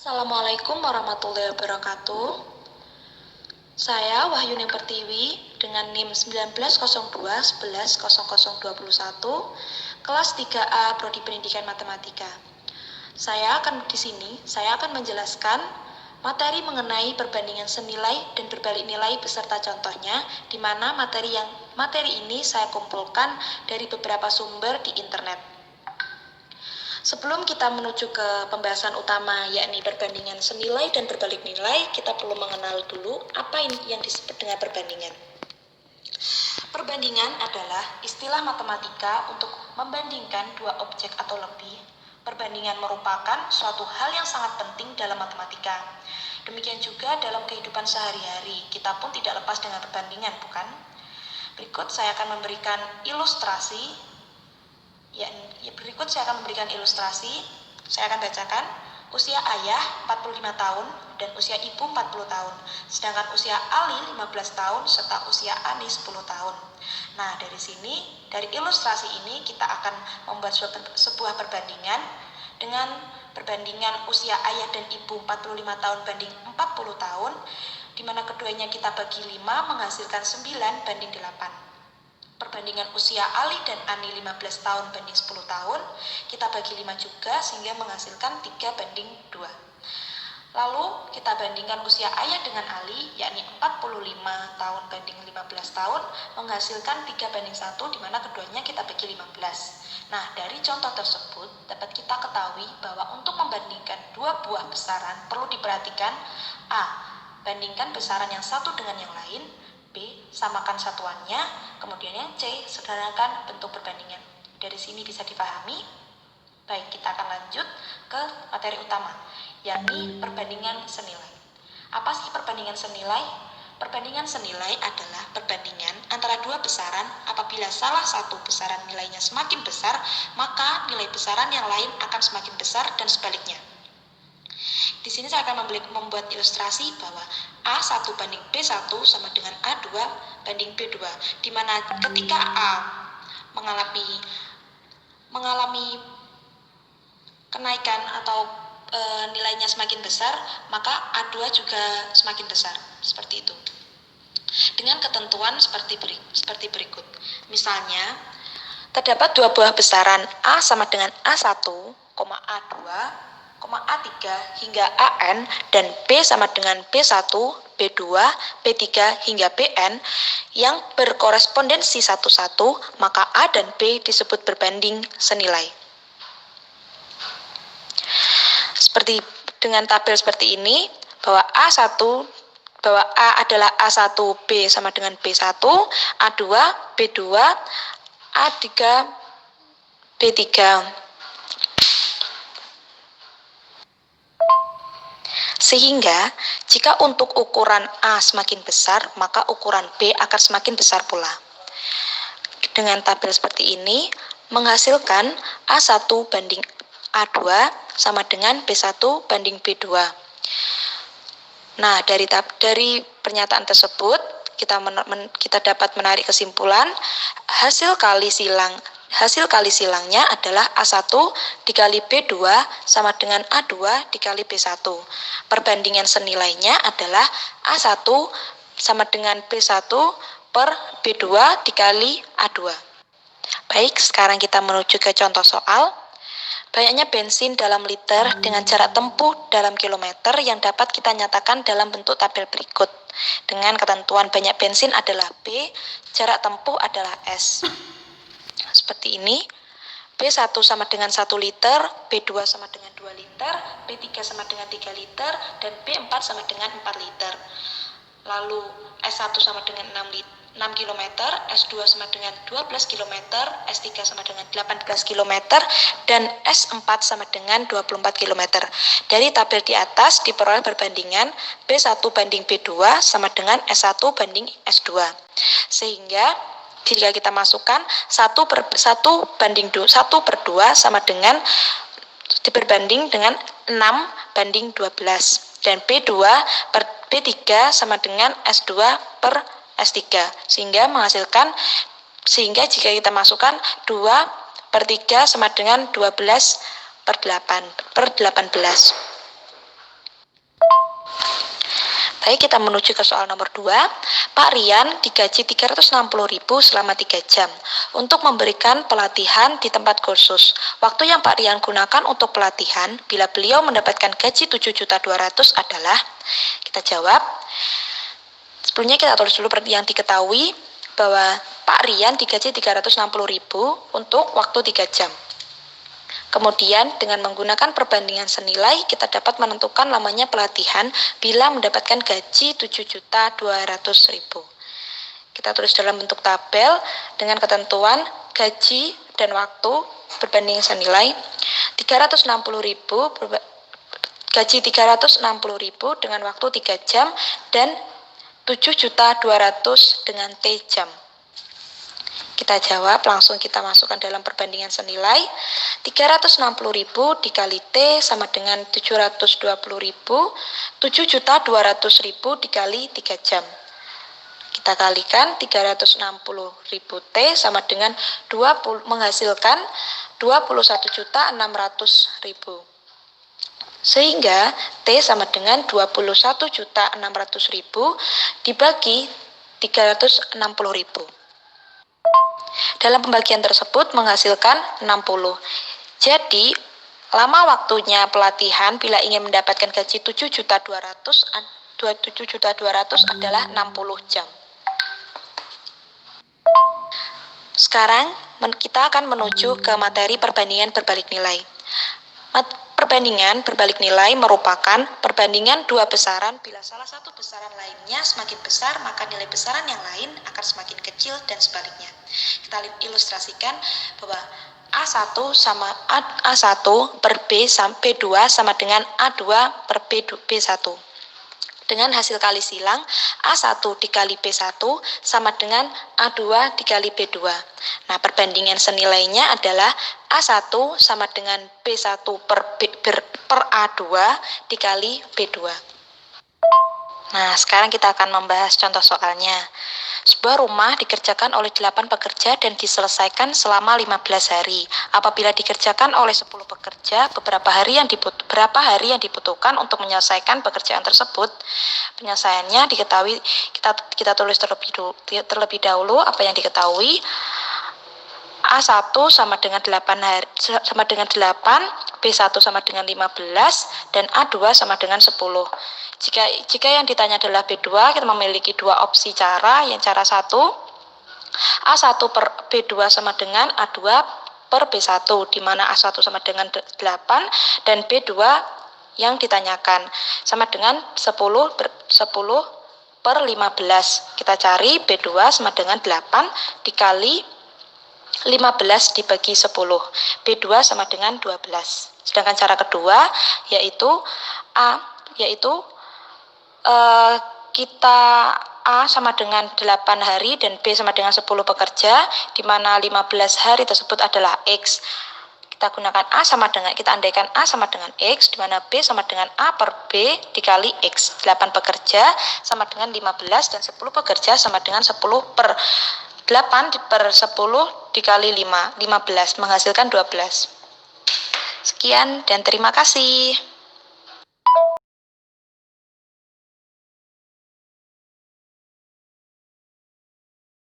Assalamualaikum warahmatullahi wabarakatuh. Saya Wahyuni Pertiwi dengan NIM 1902110021 kelas 3A Prodi Pendidikan Matematika. Saya akan menjelaskan materi mengenai perbandingan senilai dan berbalik nilai beserta contohnya, di mana materi ini saya kumpulkan dari beberapa sumber di internet. Sebelum kita menuju ke pembahasan utama, yakni perbandingan senilai dan berbalik nilai, kita perlu mengenal dulu apa yang disebut dengan perbandingan. Perbandingan adalah istilah matematika untuk membandingkan dua objek atau lebih. Perbandingan merupakan suatu hal yang sangat penting dalam matematika. Demikian juga dalam kehidupan sehari-hari, kita pun tidak lepas dengan perbandingan, bukan? Berikut saya akan memberikan ilustrasi. Berikut saya akan memberikan ilustrasi. Saya akan bacakan. Usia ayah 45 tahun dan usia ibu 40 tahun. Sedangkan usia Ali 15 tahun serta usia Ani 10 tahun. Nah, dari ilustrasi ini kita akan membuat sebuah perbandingan dengan perbandingan usia ayah dan ibu 45 tahun banding 40 tahun, di mana keduanya kita bagi 5 menghasilkan 9 banding 8. Perbandingan usia Ali dan Ani 15 tahun banding 10 tahun, kita bagi 5 juga sehingga menghasilkan 3 banding 2. Lalu kita bandingkan usia ayah dengan Ali, yakni 45 tahun banding 15 tahun, menghasilkan 3 banding 1, di mana keduanya kita bagi 15. Nah, dari contoh tersebut dapat kita ketahui bahwa untuk membandingkan dua buah besaran perlu diperhatikan A. Bandingkan besaran yang satu dengan yang lain, B. Samakan satuannya, kemudian yang C. Sederhanakan bentuk perbandingan. Dari sini bisa dipahami. Baik, kita akan lanjut ke materi utama, yakni perbandingan senilai. Apa sih perbandingan senilai? Perbandingan senilai adalah perbandingan antara dua besaran. Apabila salah satu besaran nilainya semakin besar, maka nilai besaran yang lain akan semakin besar dan sebaliknya. Di sini saya akan membuat ilustrasi bahwa A1 banding B1 sama dengan A2 banding B2, di mana ketika A mengalami kenaikan atau nilainya semakin besar, maka A2 juga semakin besar, seperti itu. Dengan ketentuan seperti berikut. Misalnya, terdapat dua buah besaran A sama dengan A1, A2, A3 hingga AN, dan B sama dengan B1, B2, B3 hingga Bn yang berkorespondensi satu-satu, maka A dan B disebut berbanding senilai. Seperti dengan tabel seperti ini, bahwa A adalah A1, B sama dengan B1, A2, B2, A3, B3. Sehingga, jika untuk ukuran A semakin besar, maka ukuran B akan semakin besar pula. Dengan tabel seperti ini, menghasilkan A1 banding A2 sama dengan B1 banding B2. Nah, dari pernyataan tersebut, kita dapat menarik kesimpulan, hasil kali silangnya adalah A1 dikali B2 sama dengan A2 dikali B1. Perbandingan senilainya adalah A1 sama dengan B1 per B2 dikali A2. Baik, sekarang kita menuju ke contoh soal. Banyaknya bensin dalam liter dengan jarak tempuh dalam kilometer yang dapat kita nyatakan dalam bentuk tabel berikut. Dengan ketentuan banyak bensin adalah B, jarak tempuh adalah S. Seperti ini, B1 sama dengan 1 liter, B2 sama dengan 2 liter, B3 sama dengan 3 liter, dan B4 sama dengan 4 liter. Lalu S1 sama dengan 6 km, S2 sama dengan 12 km, S3 sama dengan 18 km, dan S4 sama dengan 24 km. Dari tabel di atas diperoleh perbandingan B1 banding B2 sama dengan S1 banding S2. Sehingga jika kita masukkan 1 per 2 sama dengan diperbanding dengan 6 banding 12, dan B2 per B3 sama dengan S2 per S3, sehingga jika kita masukkan 2 per 3 sama dengan 12 per 18. Baik, kita menuju ke soal nomor 2. Pak Rian digaji 360.000 selama 3 jam untuk memberikan pelatihan di tempat kursus. Waktu yang Pak Rian gunakan untuk pelatihan bila beliau mendapatkan gaji 7.200.000 adalah, kita jawab. Sebelumnya kita tulis dulu yang diketahui bahwa Pak Rian digaji 360.000 untuk waktu 3 jam. Kemudian dengan menggunakan perbandingan senilai kita dapat menentukan lamanya pelatihan bila mendapatkan gaji 7.200.000. Kita tulis dalam bentuk tabel dengan ketentuan gaji dan waktu berbanding senilai 360.000 gaji 360.000 dengan waktu 3 jam dan 7.200.000 dengan T jam. Kita jawab, langsung kita masukkan dalam perbandingan senilai. 360.000 dikali T sama dengan 720.000, 7.200.000 dikali 3 jam. Kita kalikan 360.000 T sama dengan 20, menghasilkan 21.600.000. Sehingga T sama dengan 21.600.000 dibagi 360.000. Dalam pembagian tersebut menghasilkan 60. Jadi, lama waktunya pelatihan bila ingin mendapatkan gaji 7.200.000 adalah 60 jam. Sekarang kita akan menuju ke materi perbandingan berbalik nilai. Perbandingan berbalik nilai merupakan perbandingan dua besaran bila salah satu besaran lainnya semakin besar maka nilai besaran yang lain akan semakin kecil dan sebaliknya. Kita ilustrasikan bahwa A1 sama A1 per B2 sama dengan A2 per B1. Dengan hasil kali silang, A1 dikali B1 sama dengan A2 dikali B2. Nah, perbandingan senilainya adalah A1 sama dengan B1 per A2 dikali B2. Nah, sekarang kita akan membahas contoh soalnya. Sebuah rumah dikerjakan oleh 8 pekerja dan diselesaikan selama 15 hari. Apabila dikerjakan oleh 10 pekerja, berapa hari yang dibutuhkan untuk menyelesaikan pekerjaan tersebut? Penyelesaiannya diketahui, kita tulis terlebih dahulu apa yang diketahui. A1 sama dengan 8 hari, sama dengan 8, B1 sama dengan 15, dan A2 sama dengan 10. Jika yang ditanya adalah B2, kita memiliki dua opsi cara. Yang cara 1, A1 per B2 sama dengan A2 per B1, di mana A1 sama dengan 8 dan B2 yang ditanyakan sama dengan 10 per 15. Kita cari B2 sama dengan 8 dikali 15 dibagi 10. B2 sama dengan 12. Sedangkan cara kedua yaitu kita A sama dengan 8 hari dan B sama dengan 10 pekerja, di mana 15 hari tersebut adalah X. Kita andaikan A sama dengan X, di mana B sama dengan A per B dikali X. 8 pekerja sama dengan 15 dan 10 pekerja sama dengan 10 per 8 per 10 dikali 5, 15, menghasilkan 12. Sekian dan terima kasih.